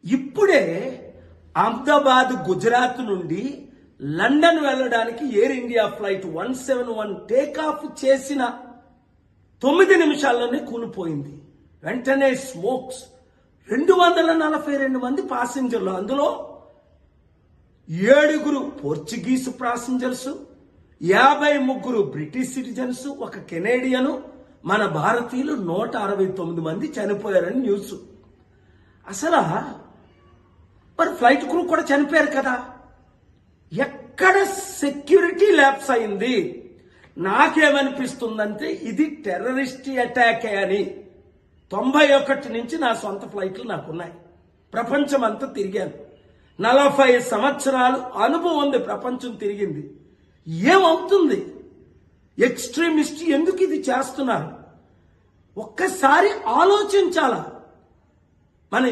ఇప్పుడే అహ్మదాబాద్ గుజరాత్ నుండి లండన్ వెళ్ళడానికి ఎయిర్ ఇండియా ఫ్లైట్ 171 టేకాఫ్ చేసిన 9 నిమిషాల్లోనే కూలిపోయింది. వెంటనే స్మోక్స్. 242 మంది ప్యాసింజర్లు, అందులో 7 పోర్చుగీస్ ప్యాసింజర్స్, 53 బ్రిటిష్ సిటిజన్స్, ఒక కెనేడియను, మన భారతీయులు 169 మంది చనిపోయారని న్యూస్. అసలు మరి ఫ్లైట్ క్రూ కూడా చనిపోయారు కదా, ఎక్కడ సెక్యూరిటీ ల్యాప్స్ అయింది? నాకేమనిపిస్తుందంటే ఇది టెర్రరిస్ట్ అటాక్ అని. 91 నుంచి నా సొంత ఫ్లైట్లు నాకున్నాయి, ప్రపంచం అంతా తిరిగాను, 40 సంవత్సరాలు అనుభవం ఉంది, ప్రపంచం తిరిగింది. ఏమవుతుంది? ఎక్స్ట్రీమిస్ట్ ఎందుకు ఇది చేస్తున్నారు? ఒక్కసారి ఆలోచించాలా? మన